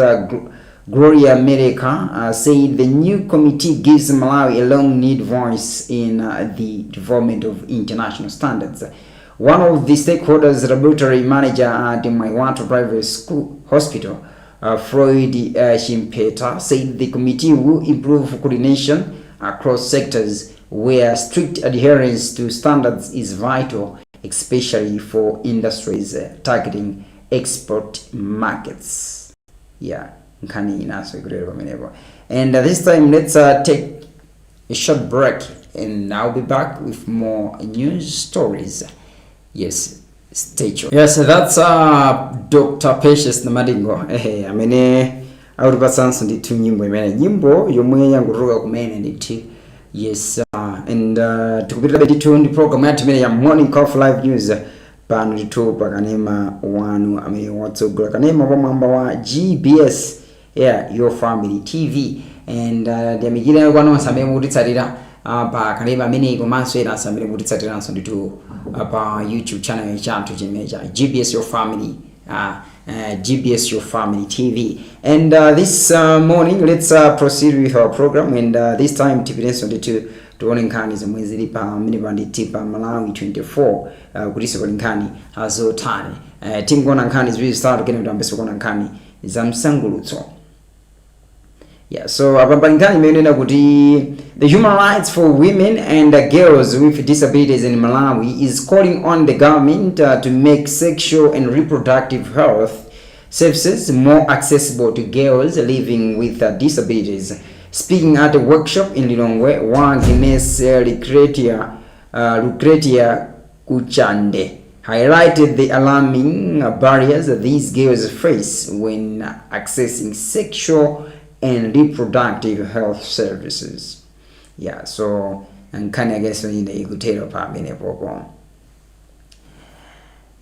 Gloria America, said the new committee gives Malawi a long-needed voice in the development of international standards. One of the stakeholders, laboratory manager at the Maiwato Private School Hospital, Floyd Shimpeta, said the committee will improve coordination across sectors where strict adherence to standards is vital, especially for industries targeting export markets. And this time let's take a short break and I'll be back with more news stories. Yes, stay tuned. Yes, that's Dr. Patience Namadingo. Amene auripasanso ndithu nyimbo imene nyimbo yomwe yanguruka kumene ndithu. Yes, and tikupitira ndithu ndi program yathu imene ya Morning Call for Live News pano ndithu pakanema wanu amene watsogolera kanema pamwamba wa GBS Your Family TV. And ndiyamikira kwanonse amene mukutitsatira pa kanema amene komanso ena amene mukutitsatiranso ndithu pa YouTube channel chathu chimene cha GBS Your Family GBS Your Family TV. And this morning let's proceed with our program, and this time tipirenso ndithu tuone nkhani zomwe zili pa amene panditi pa Malawi 24 kuliso nkhani azotani tingona nkhani ziwiri start kene ndambeso kona nkhani za msangulutso. So apa nkhani imenena kuti the Human Rights for Women and Girls with Disabilities in Malawi is calling on the government to make sexual and reproductive health services more accessible to girls living with disabilities. Speaking at a workshop in Lilongwe, one Guinness Lucretia Kuchande highlighted the alarming barriers these girls face when accessing sexual and reproductive health services. So and kind of guess in the Igutero Pamine Popo.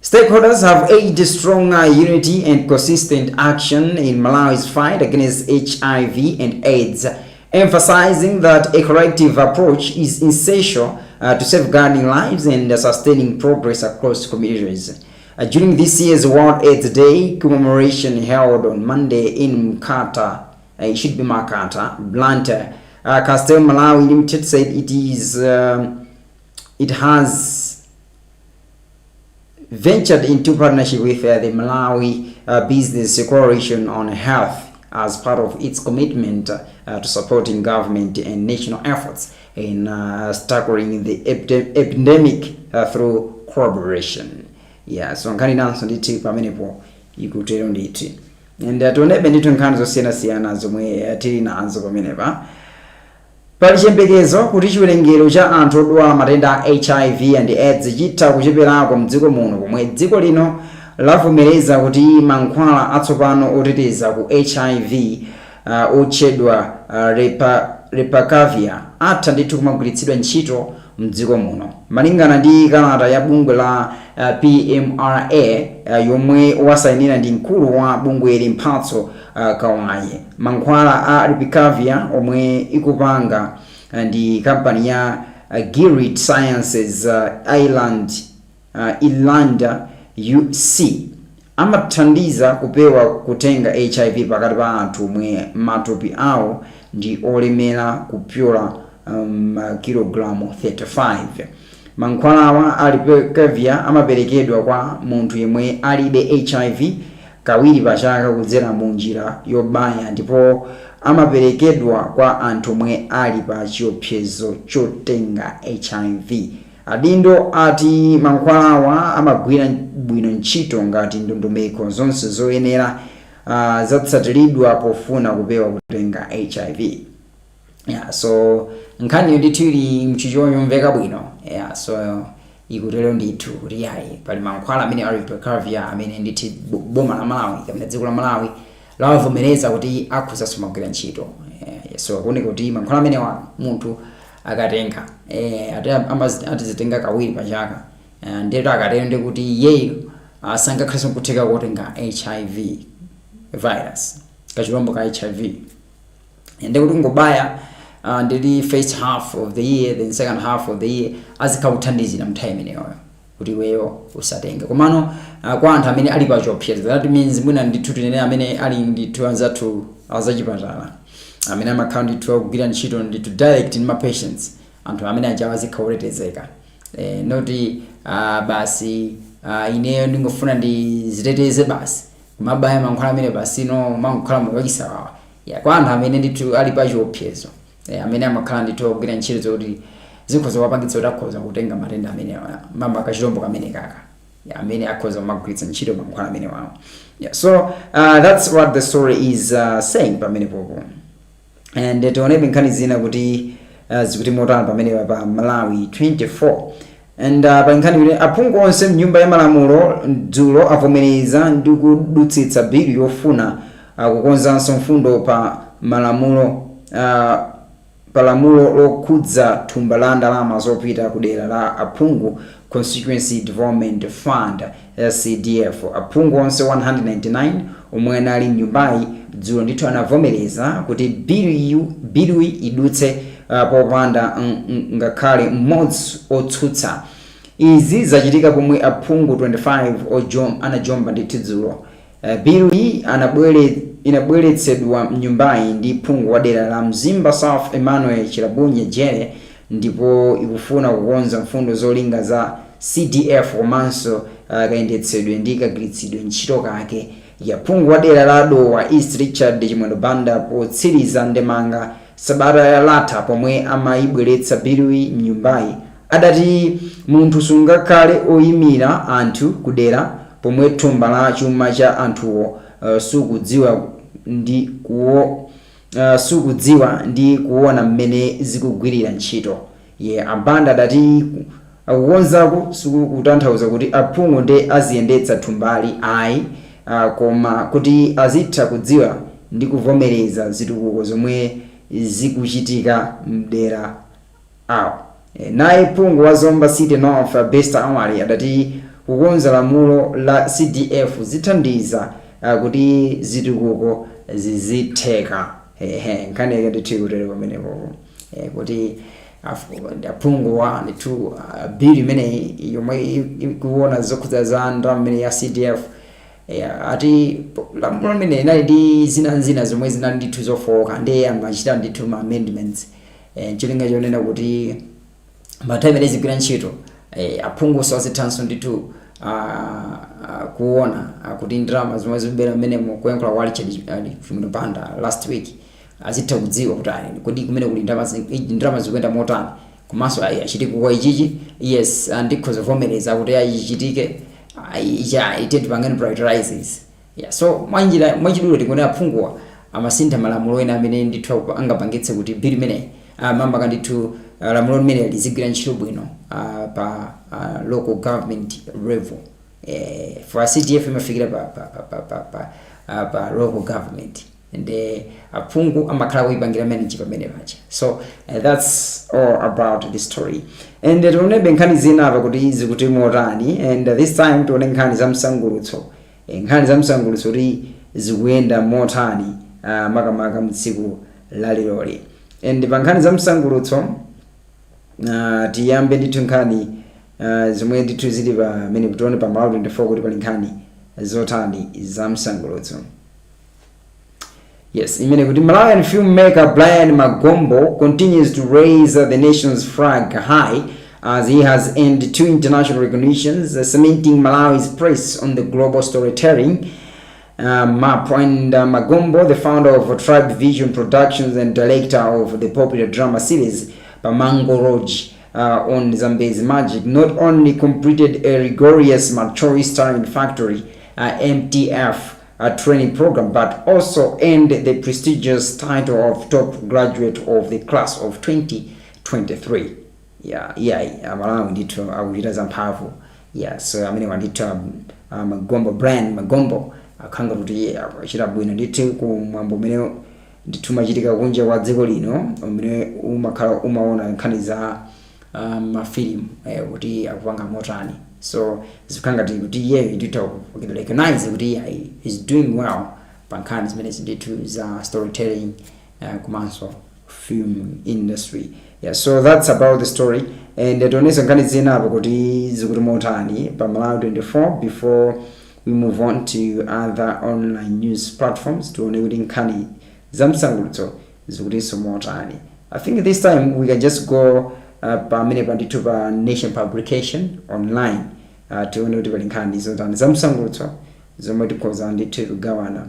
Stakeholders have urged stronger unity and consistent action in Malawi's fight against HIV and AIDS, emphasizing that a collective approach is essential to safeguarding lives and sustaining progress across communities. During this year's World AIDS Day commemoration held on Monday in Makata, Blantyre, Castel Malawi Limited said it has ventured into partnership with the Malawi Business Coalition on Health as part of its commitment to supporting government and national efforts in tackling the epidemic through collaboration. So nkani nanso nditi pamenepo ikutero nditi. And tonebe ndito nkhani zosiyana zomwe tili nazo pamenepa. Pali chiyembekezo kuti chiwerengero cha anthu odwala matenda a HIV and AIDS chitha kucheperako mdziko muno, pomwe dziko lino lavomereza kuti mankhwala atsopano oteteza ku HIV otchedwa Repacavir atha ndithu kumagwiritsidwa ntchito mdziko muno. Malingana ndi kalata ya bungwe la PMRA yomwe wasayinira ndi mkulu wa bungweli Mphatso Kawaye, mankhwala a Rupikavia omwe ikupanga ndi kampani ya Gilead Sciences Ilanda UC amathandiza kupewa kutenga HIV pakati pa anthu omwe matupi awo ndi olemera kupyola kilogalamu 35. Mankhwalawa a Rupikavia amaperekedwa kwa munthu yemwe alibe HIV kawiri pa chaka kudzera mu njira yobaya, ndipo amaperekedwa kwa anthu omwe ali pa chiopsezo chotenga HIV. Adindo ati mankhwalawa amagwira bwino ntchito ngati ndondomeko zonse zoyenera zatsatiridwa pofuna kupewa kutenga HIV. So nkhani ndithu ili mchicho yomveka bwino. So ikutero ndithu kuti yayi pali mankhwala amene a Rupikavia amene ndithu boma la Malawi kapena dziko la Malawi lawavomereza kuti akhoza kumagwira ntchito. So kuoneka kuti mankhwala amene wa munthu akatenga atizitenga kawiri pa chaka, ndithu akatero ndi kuti yeyo sangakhalenso kutheka kutenga HIV virus, kachirombo ka HIV. Ndi kuti ngobaya ndili first half of the year, then second half of the year azikhauthandizira mnthawi imeneyo kuti weyo usatenge. Komano kwa anthu amene ali pa chiopsezo, that means mwina ndithu tinene amene ali ndithu anzathu azachipatala amene amakhala ndithu akugwira ntchito ndithu direct in my patients, anthu amene aja azikhaoletezeka. Noti basi ineyo ndingofuna ndiziteteze basi kumabaya mankhwala amene basi no mankhwala moyokisawawa. Kwa anthu amene ndithu ali pa chiopsezo, amene amakhala ndithu akugwira ntchito zoti zikhoza kupangitsa kuti akhoza kutenga matenda amene mamba kachirombo kamene kaka, amene akhoza kumagwiritsa ntchito mankhwala amene wawo. So that's what the story is saying pamene popo. And tionepe nkhani zina kuti zikuti motani pamene pa Malawi 24. And pa nkhani kuti aphungu onse mnyumba ya malamulo dzulo avomereza ndi kudutsitsa bili yofuna kukonzanso mfundo pa lamulo lokhudza thumba la ndalama zopita kudera la aphungu Constituency Development Fund CDF. Aphungu onse 199 omwe anali mnyumbayi dzulo ndithu anavomereza kuti bili idutse popanda ngakhale mmodzi otsutsa. Izi zachitika pomwe aphungu 25 anajomba ndithu dzulo. Bili inabweretsedwa mnyumbayi ndi phungu wa dera la Mzimba South Emmanuel Chilabunye Jere, ndipo ikufuna kukonza mfundo zolinga za CDF komanso kayendetsedwe ndi kagwiritsidwe ntchito kake. Phungu wa dera la Dowa East Richard Chimwendo Banda potsiriza ndemanga sabata yalatha pomwe amayibweretsa bili mnyumbayi adati munthu sungakhale oyimira anthu kudera pomwe thumba la chuma cha anthuwo sukudziwa ndi kuona mmene zikugwirira ntchito. Abanda adati akukonzako sikukutanthauza kuti aphungu ndi aziyendetsa thumbali ayi, koma kuti azitha kudziwa ndi kuvomereza zitukuko zomwe zikuchitika mdera awo. Naye phungu wa Zomba City North Besta Awali adati kukonza lamulo la CDF zithandiza kuti zitukuko zizitheka. Nkhani ndithu kutero pamenepo kuti aphungu wa ndithu bili imene yomwe ikuona zokhudza za ndalama imene ya CDF. Ati lamulo limene linali ndi zina zomwe zinali ndithu zofowoka ndi amachita ndithu ma amendments, cholinga chonena kuti nthawi imene zigwira ntchito aphungu azithanso ndithu kuona kuti ndalama zomwe zibera mmene mukuyankhula wali Chimwendo Banda last week azitha kudziwa kuti kodi kumene kuli ndalama zikuyenda motani, komanso achitike kwa ichichi. Yes, ndikhoza kuvomereza kuti achichitike itetu pangani prioritizes. So mwachidule tikuona aphunguwa amasintha malamulo ena amene ndithu angapangitse kuti bili imene mamba kandithu lamulo limene lizigwira ntchito bwino pa local government level. For CDF imafikira pa local government. and aphungu amakhala kuipangira manage pamene paja. So that's all about the story. And tionebe nkhani zina apa kuti zikuti motani, and this time tione nkhani za msangulutso. Nkhani za msangulutso kuti zikuyenda motani makamaka mtsiku laliloli. And pa nkhani za msangulutso tiyambe ndithu nkhani zomwe ndithu zili pamene tione pa Malawi 24 kuti pali nkhani zotani za msangulutso. Yes, imene kuti Malawian filmmaker Brian Magombo continues to raise the nation's flag high as he has earned 2 international recognitions, cementing Malawi's place on the global storytelling map. And Magombo, the founder of Tribe Vision Productions and director of the popular drama series Pamango Roach on Zambezi Magic, not only completed a rigorous Machoi's Talent Factory MTF training program, but also earned the prestigious title of top graduate of the class of 2023. Malawi ndithu akuchita zamphamvu. So amene wandithu Magombo, Brian Magombo akhanga kuti achita bwino ndithu kumwambo umene ndithu machitika kunja kwa dziko lino, umene umakhala umaona nkhani za mafilimu kuti akupanga motani. So zikanga kuti ndithu recognize kuti is doing well pa nkhani zimene ndithu za storytelling komanso film industry. So that's about the story. And tionesa nkhani zina apa kuti zikuti motani pa Malawi 24 before we move on to other online news platforms. Tione kuti nkhani za msangulutso zikuti motani. I think this time we can just go pamene pandithu pa Nation Publication online tione kuti pali nkhani zotani za msangulutso zomwe tikhoza ndithu kugawana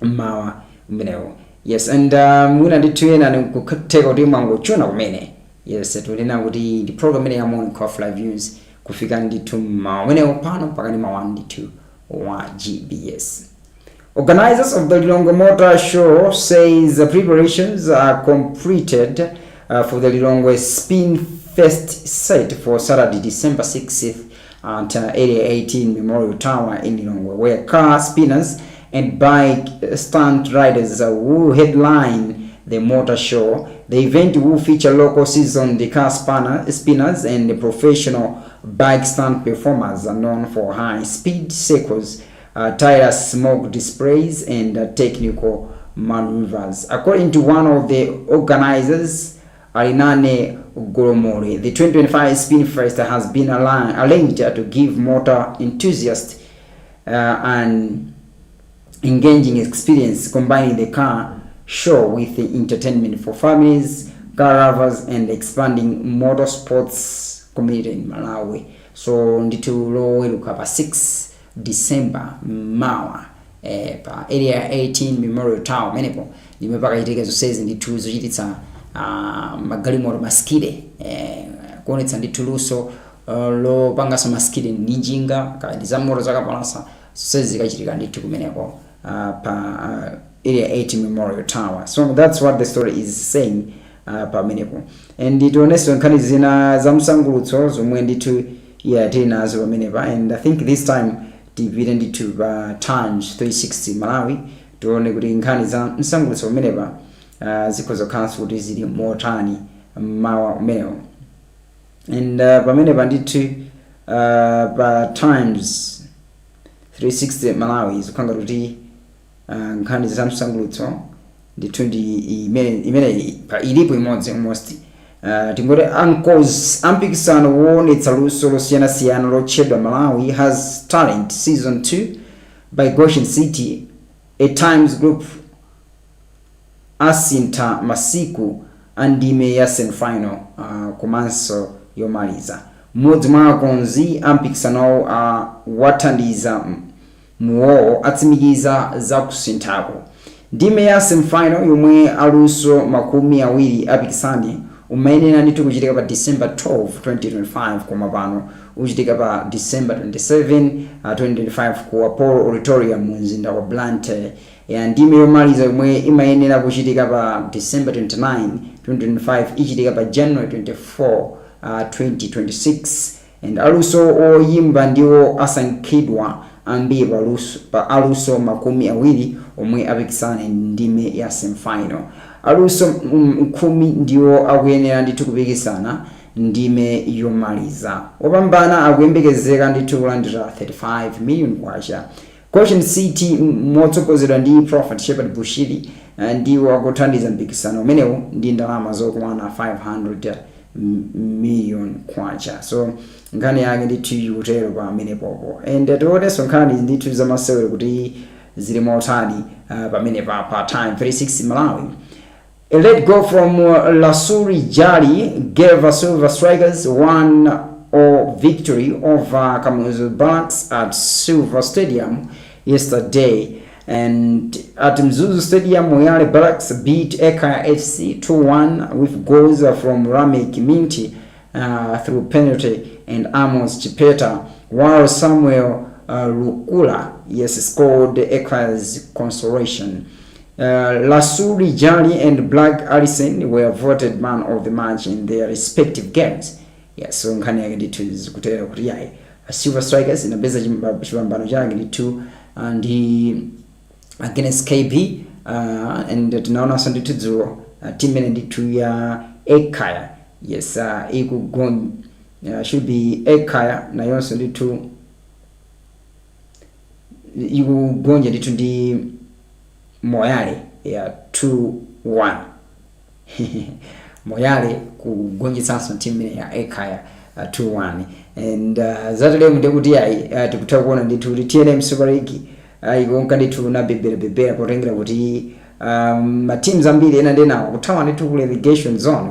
mawa umenewo. Yes, and mwina ndithu ena nikutheka kuti mwangochuna kumene. Yes, tulina kuti the program ine ya Morning Coffee Live News kufika ndithu mawa umenewo pano mpaka ni mawa ndithu wa GBS. Organizers of the Lilongwe Motor Show says the preparations are completed for the Lilongwe Spin Fest set for Saturday, December 6th at Area 18 Memorial Tower in Lilongwe, where car spinners and bike stunt riders will headline the motor show. The event will feature local seasoned car spinners and professional bike stunt performers known for high-speed circles, tireless smoke displays, and technical maneuvers. According to one of the organizers, Arinane Goromore, the 2025 Spin Fest has been arranged to give motor enthusiasts an engaging experience, combining the car show with the entertainment for families, car lovers, and expanding motorsports community in Malawi. So ndithu loweruka pa 6 December mawa pa Area 18 Memorial Tower menepo limepaka itika zonsezi ndithu zochititsa magalimoto maskide kuonetsa ndithu luso lopanganso maskide ndi njinga kandi za moto zakapalasa zonsezi zikachitika ndithu kumeneko pa Area 18 Memorial Tower. So that's what the story is saying pa menepo. And tionenso nkhani zina za msangulutso zomwe ndithu tinazo pamenepa. And I think this time tipite ndithu pa Times 360 Malawi tione kuti nkhani za msangulutso pamenepa zikhoza khanso kuti zili motani mawa umenewo. And pamenepa ndithu pa Times 360 Malawi zikanga kuti nkhani za msangulutso ndithu ndi imene ilipo imodzi almost tingoti uncles ampikisano woonetsa luso losiyanasiyana lotchedwa Malawi Has Talent Season 2 by Goshen City, a Times Group asintha masiku andime ya semifinal komanso yomaliza. Mmodzi mwa akonzi ampikisano wathandiza muwowo atsimikiza za kusinthako. Ndime ya semifinal yomwe aluso makumi awiri apikisane umayenera ndithu kuchitika pa December 12, 2025 koma pano uchitika pa December 27, 2025 ku Apollo Auditorium mu mzinda wa Blantyre. Ndime yomaliza yomwe imayenera kuchitika pa December 29, 2025 ichitika pa January 24, 2026. And aluso oyimba ndiwo asankhidwa ambiri pa aluso makumi awiri omwe apikisane ndime ya semifinal. Aluso 10 ndiwo akuyenera ndithu kupikisana ndime yomaliza. Opambana akuyembekezeka ndithu kulandira 35 million kwacha. Goshen City motsogozedwa ndi Prophet Shepherd Bushiri ndiwo akuthandiza mpikisano umenewu ndi ndalama zokwana 500 million kwacha. So nkhani yake ndithu ikutero pa amenepopo. And tionenso nkhani ndithu zamasewero kuti zili motani pamene pa time 36 Malawi. A late goal from Lasuri Jali gave Silver Strikers 1-0 victory over Kamuzu Barracks at Silver Stadium yesterday. And at Mzuzu Stadium, Moyale Barracks beat Eka FC 2-1 with goals from Ramek Minti through penalty and Amos Chipeta, while Samuel Lukula scored Eka's consolation. Lasuri Jali and Black Allison were voted man of the match in their respective games. So nkhani yake ndithu zikutera kuti yayi Silver Strikers inapeza chipambano chake ndithu and against KB and tunaona ndithu dzulo team ndithu ya Ekaya should be Ekaya na yonso ndithu ikugonja ndithu ndi Moyale ya 2-1. Moyale kugonjetsanso team ya Ekaya 2-1. And zatale ndikuti yayi tikutha kuona ndithu kuti TNM Super League ikonka ndithu na bebera potengera kuti ma teams ambiri ena ndenawo kuthawa ndithu ku relegation zone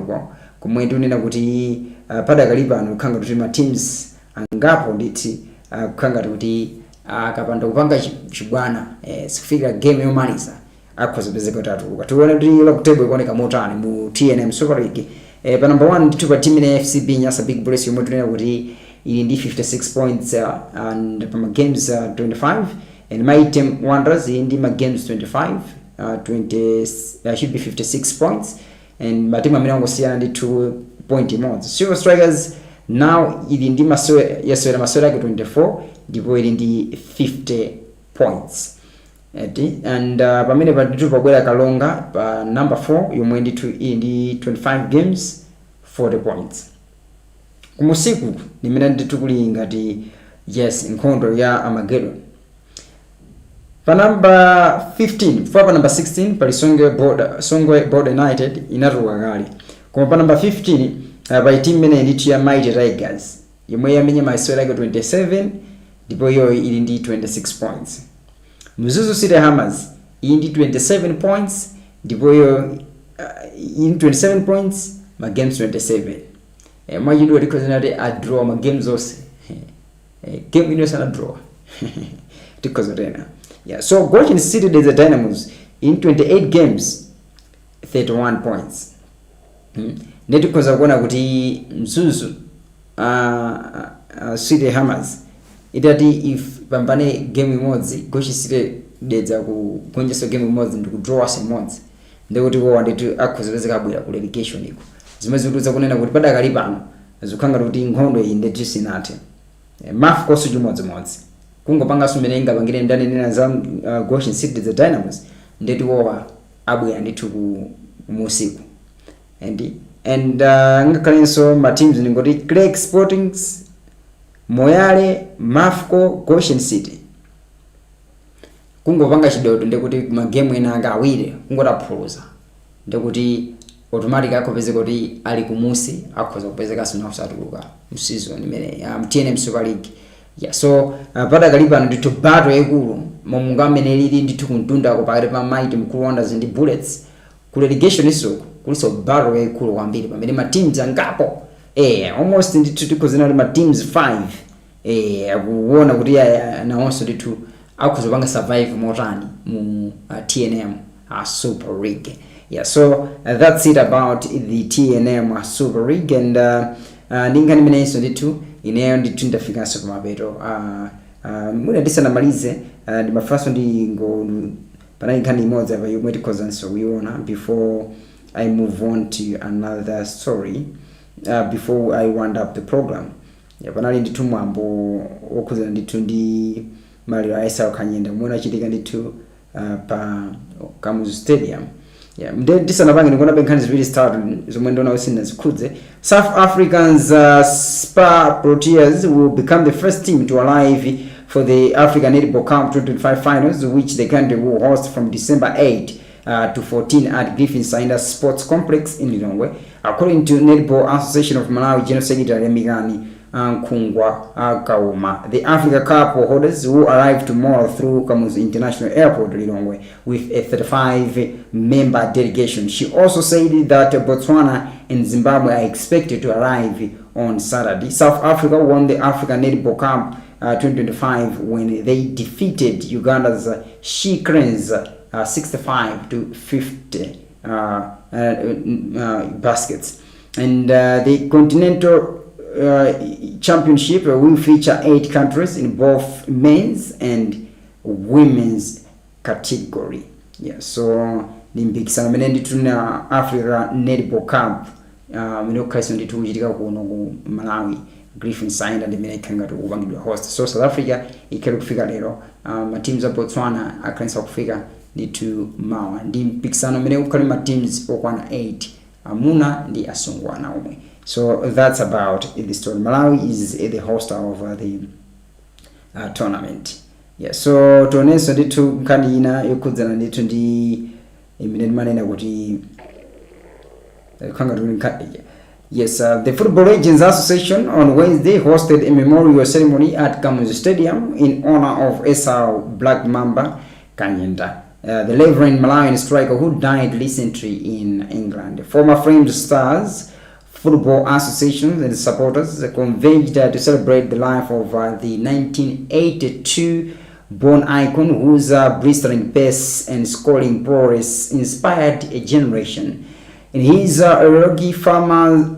komwe tunena kuti padakali pano kukhanga kuti ma teams angapo nditi kukhanga kuti akapanda kupanga chibwana sikufika game yomaliza akhoza pezeka kutatu tione kuti log table ikuoneka motani mu TNM Super League. Pa number 1 ndithu pa team ya FCB Nyasa Big Bullets yomwe tunena kuti ili ndi 56 points and pa games 25, and Mighty Wanderers in the games 25 should be 56 points, and Matima Minango Siana ndi 2 point more. Silver Strikers now in the Masora 24, ndipo ili ndi 50 points. And pamene pa ndithu pabwera kalonga pa number 4 yomwe ndithu ili 25 games 40 points. Kumusiku nimene ndithu kuli ngati nkhondo ya Armageddon. Pa number 15 pa number 16 pali Songwe Border United inatuka kale. Koma pa number 15 pa team imene ndithu ya Mighty Tigers yomwe yamenya masewera 27 ndipo iyo ili ndi 26 points. Mzuzu City Hammers ili ndi 27 points ndipo iyo ili 27 points ma games 27. Mwajidu likozanati a draw ma games ose. Game ino sana draw. Tikozotena. So Goshen City the Dynamos in 28 games 31 points. Netikoza kuona kuti Mzuzu City Hammers idati if pambane game imodzi Goshen City dedza kugonjetsa game imodzi ndi kudraw imodzi ndikuti wanditu akhozepezeka abwera ku relegation iko. Zimwe zikutuza kunena kuti padakali pano zikhanga kuti nkhondo iyi ndi sinathe. Mafu kosu chimodzimodzi kungopanga sumenenga pangine ndanenera za Goshen City the Dynamos ndeti wowa abwera ndithu ku musiku. And ngakhalenso ma teams ngoti Craig Sportings, Moyale, Mafco, Goshen City kungopanga chidodo ndikuti ma game ena anga awire kungotaphuza ndikuti automatic akopezeka kuti ali kumusi akhoza kupezeka sina usatuluka mseason imene TNM Super League. So padakali pano ndithu battle yakulu momunga amene lili ndithu kuntunda ko pakati pa Mighty Mkulu Wanderers ndi Bullets ku relegation iso kuliso battle yakulu kwambiri pamene ma teams angapo almost ndithu tikozena ma teams 5 akuona kuti nawonso ndithu akhoza panga survive motani mu TNM Super League. So that's it about the TNM Super League. And ndingani mneso ndithu ineyo ndithu ndafikanso kumapeto. Mwina ndisanamalize ndi mafaso ndingo panali nkhani imodzi apa yomwe tikhozanso kuiona before I move on to another story, before I round up the program. Panali ndithu mwambo wokhuzana ndithu ndi maliro a Esau Kanyenda mwena achitika ndithu pa Kamuzu Stadium. Yeah, ndisanapange ndikuona benkhani ziwiri start zomwe ndona usina zikhudze. South Africans Spar Proteas will become the first team to arrive for the African Netball Cup 2025 finals, which the country will host from December 8 to 14 at Griffin Sainda Sports Complex in Lilongwe. According to Netball Association of Malawi General Secretary Migani Nkungwa Kauma, the Africa Cup holders will arrive tomorrow through Kamuzu International Airport, Lilongwe, with a 35-member delegation. She also said that Botswana and Zimbabwe are expected to arrive on Saturday. South Africa won the African Netball Cup 2025 when they defeated Uganda's She Cranes 65-50 baskets. And the Continental Championship will feature 8 countries in both men's and women's category. Yeah, so the mpikisano menendi tuna Africa Netball Cup minokhaso ndi tuchitika kuno ku Malawi Griffin Sainda ndi mene ikanga tukupangidwa host. So South Africa ikali kufika lero, ma teams a Botswana akhanisa kufika nditu mawa. Ndi mpikisano mene ukali ma teams okwana 8 amuna ndi asungwana omwe. So that's about the story. Malawi is the host of the tournament. Yeah, so toneso nditu nkani ina yokudzana nditu ndi imineni manena kuti yes, the Football Legends Association on Wednesday hosted a memorial ceremony at Kamuzu Stadium in honor of Esau Black Mamba Kanyenda, the Reverend Malawian striker who died recently in England. Former Framed Stars Football Associations and supporters converged to celebrate the life of the 1982 born icon whose blistering pace and scoring prowess inspired a generation. In his elogy, former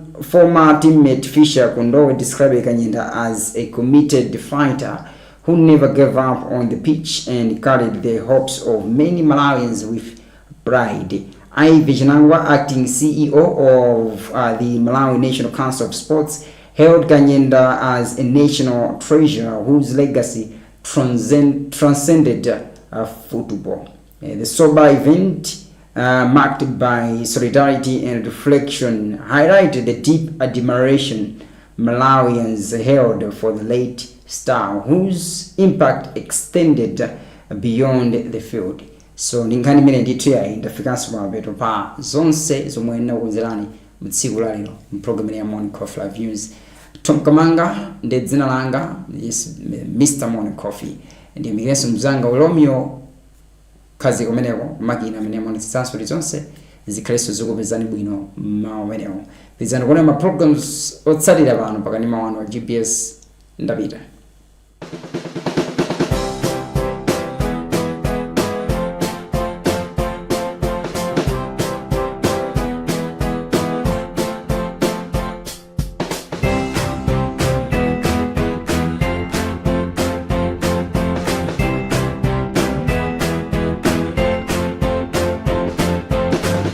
teammate Fisher Kondowe described Kanyenda as a committed fighter who never gave up on the pitch and carried the hopes of many Malawians with pride. Ivy Chinangwa, acting CEO of the Malawi National Council of Sports, hailed Kanyenda as a national treasure whose legacy transcended football. The sober event, marked by solidarity and reflection, highlighted the deep admiration Malawians held for the late star, whose impact extended beyond the field. So ningani mene nditu ya ndafikanso mabeto pa zonse zomwe nakuwuzirani mutsiku lalero mprogramu ya Morning Coffee Live News. Tom Kamanga ndi dzina langa, yes, Mr. Morning Coffee. Ndi migenso mzanga Olomio kazi kumeneko makina amene amonetsanso zonse zikhaleso zikupezani bwino mawa amenewo. Pizani kuona ma programs otsalira pano pakani mawano GPS ndapita.